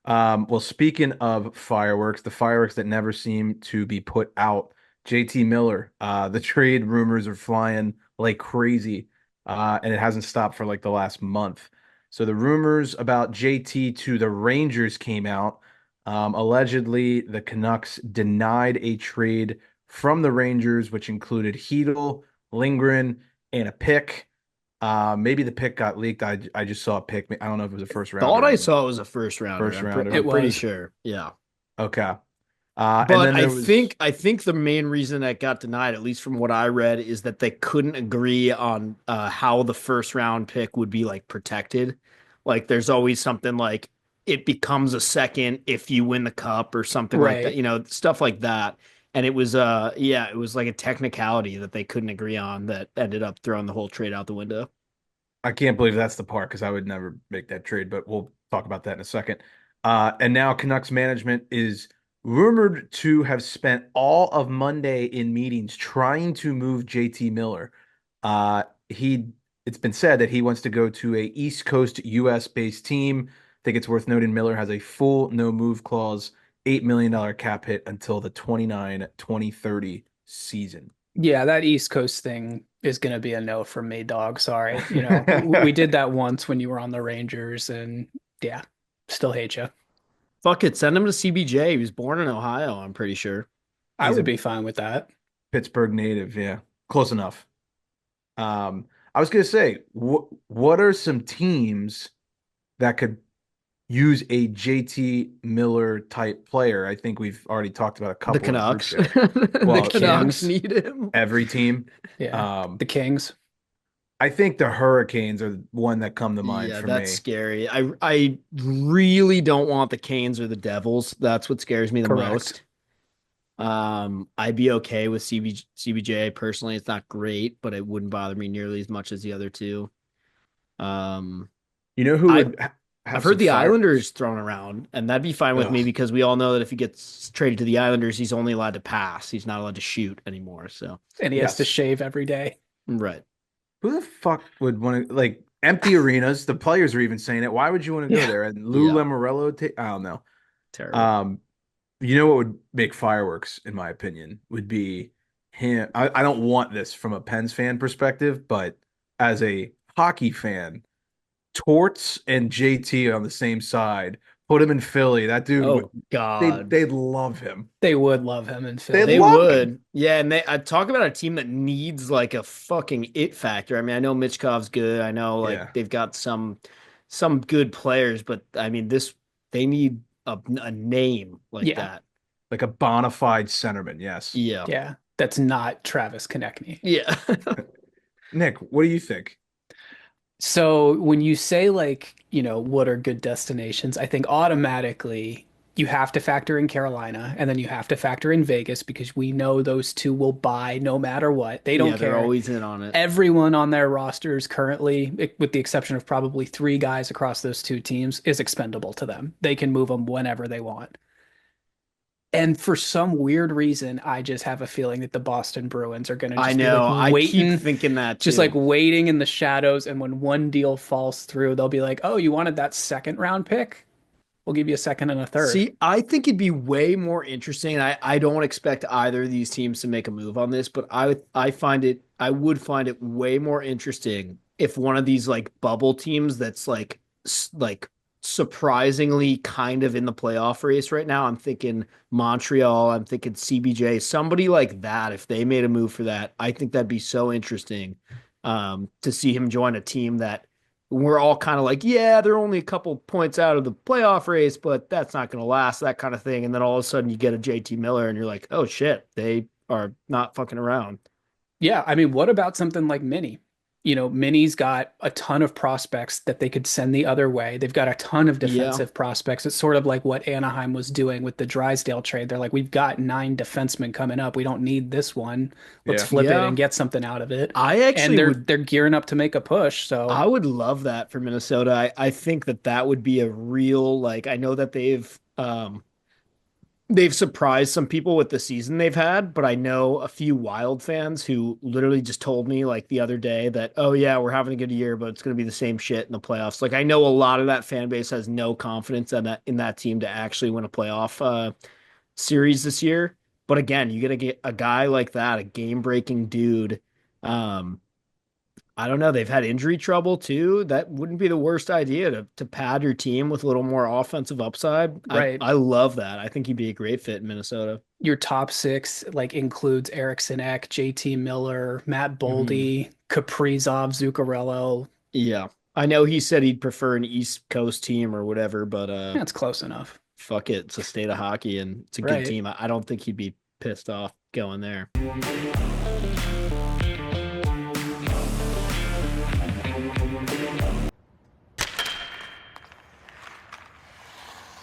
Well, speaking of fireworks, the fireworks that never seem to be put out, JT Miller, the trade rumors are flying like crazy, and it hasn't stopped for like the last month. So the rumors about JT to the Rangers came out. Allegedly, the Canucks denied a trade from the Rangers, which included Hedel, Lindgren, and a pick. Maybe the pick got leaked. I just saw a pick. I don't know if it was a first Thought rounder I or saw it was a first rounder. first I'm rounder. It pretty was. sure. Yeah. Okay. And But then there was I think the main reason that got denied, at least from what I read, is that they couldn't agree on how the first round pick would be like protected. Like there's always something like it becomes a second if you win the cup or something like that, Right. you know, stuff like that. And it was yeah, it was like a technicality that they couldn't agree on that ended up throwing the whole trade out the window. I can't believe that's the part because I would never make that trade, but we'll talk about that in a second. And now Canucks management is rumored to have spent all of Monday in meetings trying to move JT Miller. He it's been said that he wants to go to a East Coast US based team. I think it's worth noting Miller has a full no move clause, $8 million cap hit until the 2030 season. Yeah, that East Coast thing is going to be a no from me, dog. Sorry. We did that once when you were on the Rangers, and yeah, still hate you. Fuck it, send him to CBJ. He was born in Ohio, I'm pretty sure. I He's would a be fine with that. Pittsburgh native, yeah. Close enough. I was gonna say, what are some teams that could use a JT Miller type player? I think we've already talked about a The couple in the group Canucks. chat. The The Well, yeah, Canucks Kings. need him. every team. Yeah. Um, The Kings. I think the Hurricanes are one that come to mind Yeah, for that's me. scary. I really don't want the Canes or the Devils. That's what scares me the Correct. most. I'd be okay with CBJ personally. It's not great, but it wouldn't bother me nearly as much as the other two. Um, You know who I would ha I've have some heard the fire? Islanders thrown around, and that'd be fine with me Ugh. because we all know that if he gets traded to the Islanders, he's only allowed to pass. He's not allowed to shoot anymore. So, And he has to Yes. shave every day. right. Who the fuck would want to like empty arenas? The players are even saying it. Why would you want to go Yeah. there? And Lou Yeah, Lamoriello, I don't know. terrible. Um, You know what would make fireworks, in my opinion, would be him. I don't want this from a Pens fan perspective, but as a hockey fan, Torts and JT on the same side, put him in Philly. That dude would Oh God. they'd love him. They would love him in They'd Philly. They love him. would. Yeah, and I talk about a team that needs like a fucking it factor. I mean, I know Mitchkov's good. I know like Yeah. they've got some good players, but I mean this they need a name like Yeah. that. Like a bona fide centerman, yes. Yeah. Yeah. That's not Travis Konechny. Yeah. Nick, what do you think? So when you say like, what are good destinations, I think automatically you have to factor in Carolina and then you have to factor in Vegas because we know those two will buy no matter what. They don't Yeah, they're care. always in on it. Everyone on their rosters currently, with the exception of probably three guys across those two teams, is expendable to them. They can move them whenever they want. And for some weird reason, I just have a feeling that the Boston Bruins are going to I just be like know. I keep waiting, thinking that just like too. waiting in the shadows. And when one deal falls through, they'll be like, oh, you wanted that second round pick? We'll give you a second and a third. See, I think it'd be way more interesting. I don't expect either of these teams to make a move on this, but I would find it way more interesting if one of these like bubble teams that's like surprisingly kind of in the playoff race right now. I'm thinking Montreal, I'm thinking CBJ, somebody like that. If they made a move for that, I think that'd be so interesting to see him join a team that we're all kind of like, yeah, they're only a couple points out of the playoff race, but that's not going to last, that kind of thing. And then all of a sudden you get a JT Miller and you're like, oh shit, they are not fucking around. Yeah, I mean, what about something like Mini? Mini's got a ton of prospects that they could send the other way. They've got a ton of Yeah. defensive prospects. It's sort of like what Anaheim was doing with the Drysdale trade. They're like, we've got nine defensemen coming up. We don't need this one. Let's Yeah. flip it Yeah. and get something out of it. I And actually they're would, they're gearing up to make a push. I So would love that for Minnesota. I think that that would be a real, like, I know that they've, they've surprised some people with the season they've had, but I know a few Wild fans who literally just told me like the other day that, oh yeah, we're having a good year, but it's going to be the same shit in the playoffs. Like I know a lot of that fan base has no confidence in that team to actually win a playoff series this year. But again, you get a guy like that, a game breaking dude. Um, I don't know. They've had injury trouble too. That wouldn't be the worst idea to pad your team with a little more offensive upside. Right. I love that. I think he'd be a great fit in Minnesota. Your top six like includes Erickson Ek, JT Miller, Matt Hmm. Boldy, Kaprizov, Zuccarello. Yeah. I know he said he'd prefer an East Coast team or whatever, but That's close enough. fuck it. It's a state of hockey and it's a good Right. team. I don't think he'd be pissed off going there.